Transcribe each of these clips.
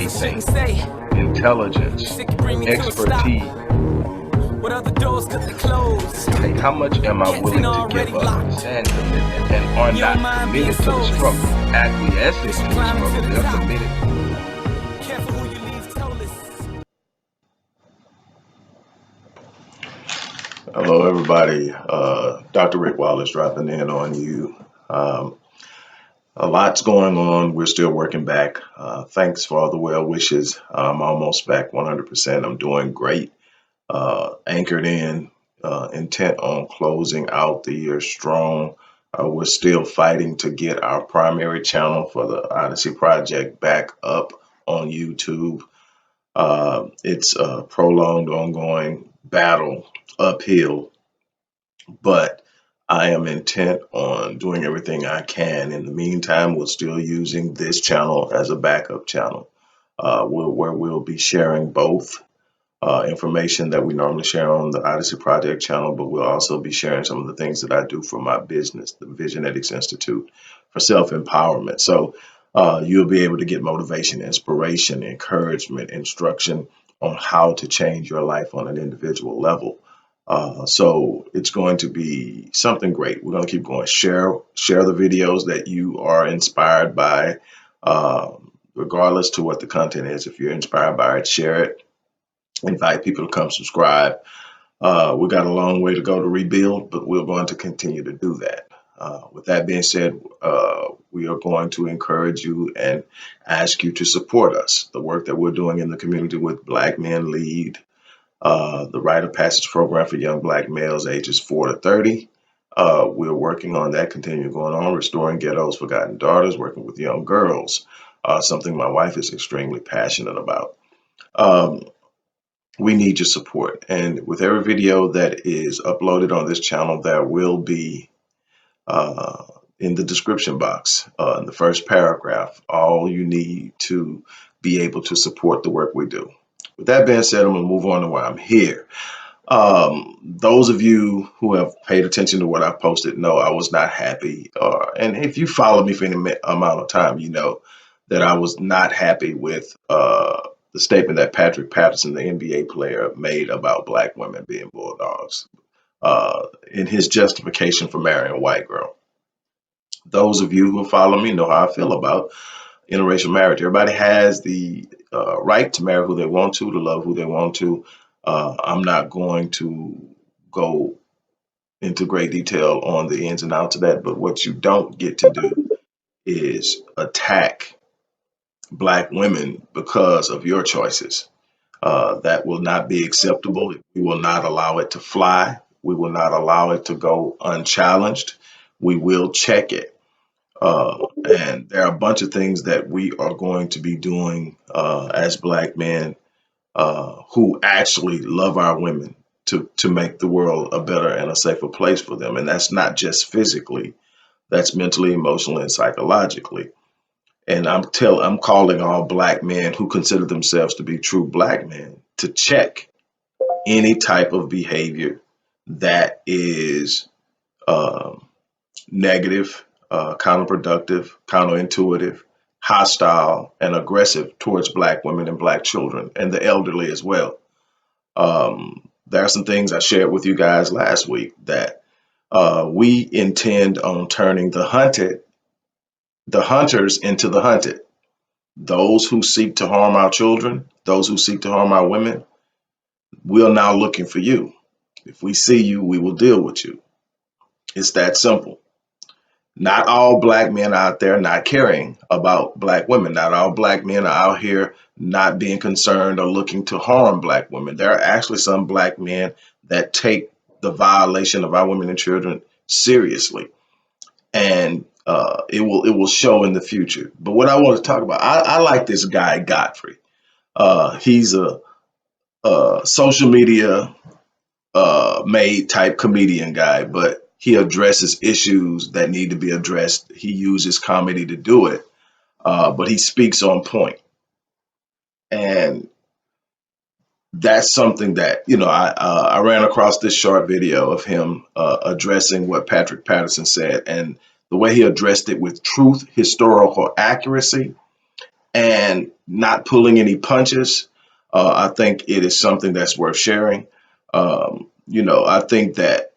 say, intelligence, expertise. Hey, how much am I willing to give up? Stand commitment and are not committed to the struggle. Acquiescing to the struggle, they're committed. Hello, everybody. Dr. Rick Wallace dropping in on you. A lot's going on. We're still working back. Thanks for all the well wishes. I'm almost back 100%. I'm doing great. Anchored in, intent on closing out the year strong. We're still fighting to get our primary channel for the Odyssey Project back up on YouTube. It's a prolonged, ongoing battle uphill, but I am intent on doing everything I can. In the meantime, we're still using this channel as a backup channel, where we'll be sharing both information that we normally share on the Odyssey Project channel, but we'll also be sharing some of the things that I do for my business, the Visionetics Institute for Self-Empowerment. So you'll be able to get motivation, inspiration, encouragement, instruction on how to change your life on an individual level. So it's going to be something great. We're going to keep going. Share the videos that you are inspired by, regardless to what the content is. If you're inspired by it, share it. Invite people to come subscribe. We got a long way to go to rebuild, but we're going to continue to do that. With that being said, we are going to encourage you and ask you to support us. The work that we're doing in the community with Black Men Lead, the Rite of Passage program for young Black males ages 4 to 30. We're working on that, continue going on, restoring Ghettos Forgotten Daughters, working with young girls, something my wife is extremely passionate about. We need your support. And with every video that is uploaded on this channel, there will be in the description box, in the first paragraph, all you need to be able to support the work we do. With that being said, I'm going to move on to why I'm here. Those of you who have paid attention to what I've posted know I was not happy. And if you follow me for any amount of time, you know that I was not happy with the statement that Patterson, the NBA player, made about Black women being bulldogs in his justification for marrying a white girl. Those of you who follow me know how I feel about interracial marriage. Everybody has the right to marry who they want to love who they want to. I'm not going to go into great detail on the ins and outs of that, but what you don't get to do is attack Black women because of your choices. That will not be acceptable. We will not allow it to fly. We will not allow it to go unchallenged. We will check it. And there are a bunch of things that we are going to be doing as Black men who actually love our women to make the world a better and a safer place for them. And that's not just physically, that's mentally, emotionally, and psychologically. And I'm calling all Black men who consider themselves to be true Black men to check any type of behavior that is negative, counterproductive, counterintuitive, hostile, and aggressive towards Black women and Black children and the elderly as well. There are some things I shared with you guys last week that we intend on turning the hunters into the hunted. Those who seek to harm our children, those who seek to harm our women, we're now looking for you. If we see you, we will deal with you. It's that simple. Not all Black men are out there not caring about Black women. Not all Black men are out here not being concerned or looking to harm Black women. There are actually some Black men that take the violation of our women and children seriously. And it will show in the future. But what I want to talk about, I like this guy, Godfrey. He's a social media made type comedian guy, but he addresses issues that need to be addressed. He uses comedy to do it, but he speaks on point. And that's something that, you know, I ran across this short video of him addressing what Patterson said, and the way he addressed it with truth, historical accuracy, and not pulling any punches. I think it is something that's worth sharing. I think that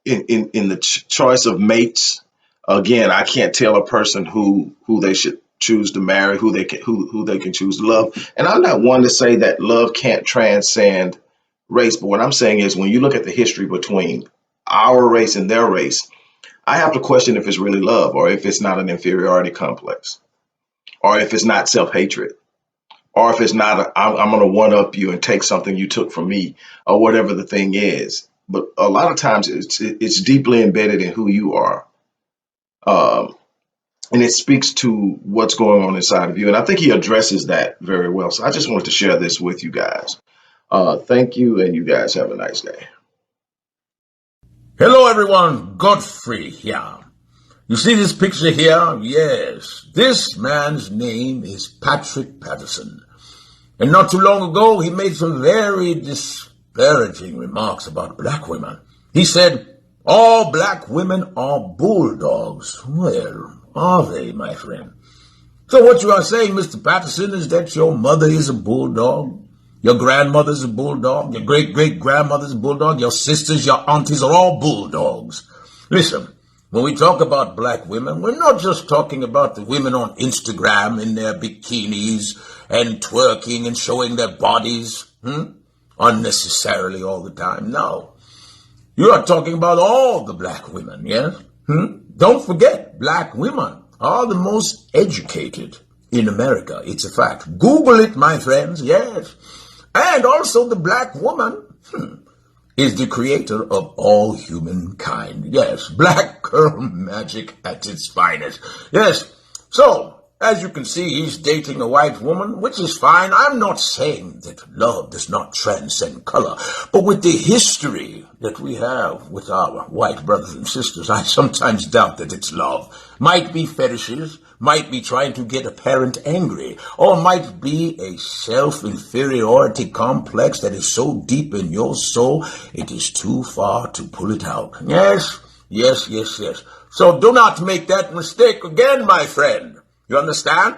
in the choice of mates, again, I can't tell a person who they should choose to marry, who they can choose to love. And I'm not one to say that love can't transcend race, but what I'm saying is when you look at the history between our race and their race, I have to question if it's really love or if it's not an inferiority complex or if it's not self-hatred or if it's not I'm going to one up you and take something you took from me or whatever the thing is. But a lot of times it's deeply embedded in who you are. And it speaks to what's going on inside of you. And I think he addresses that very well. So I just wanted to share this with you guys. Thank you, and you guys have a nice day. Hello everyone, Godfrey here. You see this picture here? Yes, this man's name is Patrick Patterson. And not too long ago, he made some very disparaging remarks about black women. He said, all black women are bulldogs. Well, are they, my friend? So what you are saying, Mr. Patterson, is that your mother is a bulldog? Your grandmother's a bulldog, your great-great-grandmother's a bulldog, your sisters, your aunties are all bulldogs. Listen, when we talk about black women, we're not just talking about the women on Instagram in their bikinis and twerking and showing their bodies unnecessarily all the time. No. You are talking about all the black women, yes? Don't forget, black women are the most educated in America. It's a fact. Google it, my friends, yes. And also the black woman is the creator of all humankind. Yes, black girl magic at its finest. Yes, so as you can see, he's dating a white woman, which is fine. I'm not saying that love does not transcend color, but with the history that we have with our white brothers and sisters, I sometimes doubt that it's love. Might be fetishes, might be trying to get a parent angry, or might be a self-inferiority complex that is so deep in your soul, it is too far to pull it out. Yes. So do not make that mistake again, my friend. You understand?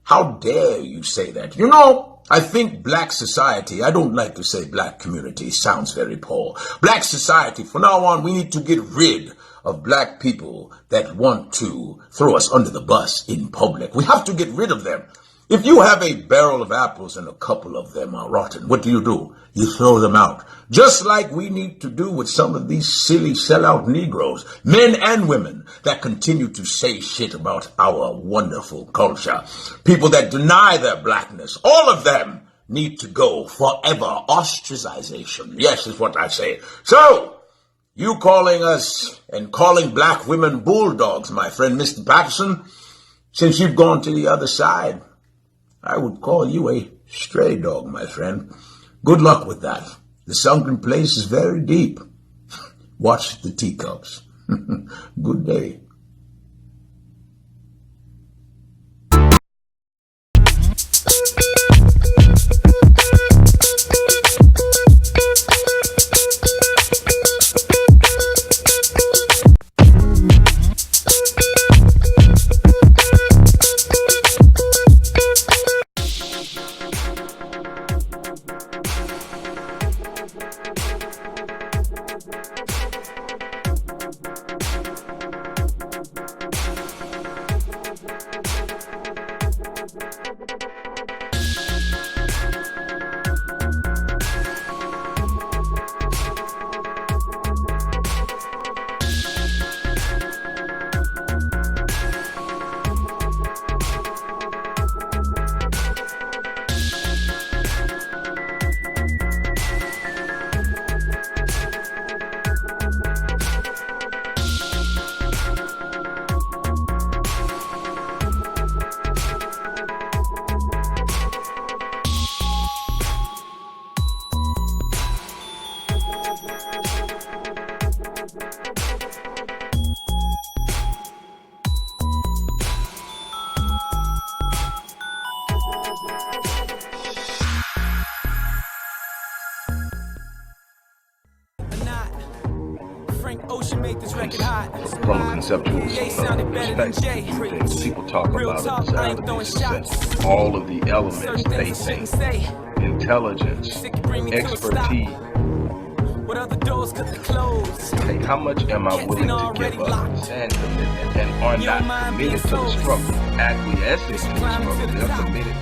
How dare you say that? You know, I think black society, I don't like to say black community, sounds very poor. Black society, from now on, we need to get rid of black people that want to throw us under the bus in public. We have to get rid of them. If you have a barrel of apples and a couple of them are rotten, what do? You throw them out. Just like we need to do with some of these silly sellout Negroes, men and women, that continue to say shit about our wonderful culture. People that deny their blackness. All of them need to go forever. Ostracization. Yes, is what I say. So, you calling us and calling black women bulldogs, my friend Mr. Patterson, since you've gone to the other side, I would call you a stray dog, my friend. Good luck with that. The sunken place is very deep. Watch the teacups. Good day. from a conceptual perspective, two things people talk about a desire to be successful. All of the elements they think, intelligence, expertise. Like, how much am I willing to give up and commitment, and are not committed to the struggle, acquiescing to the struggle, they're committed.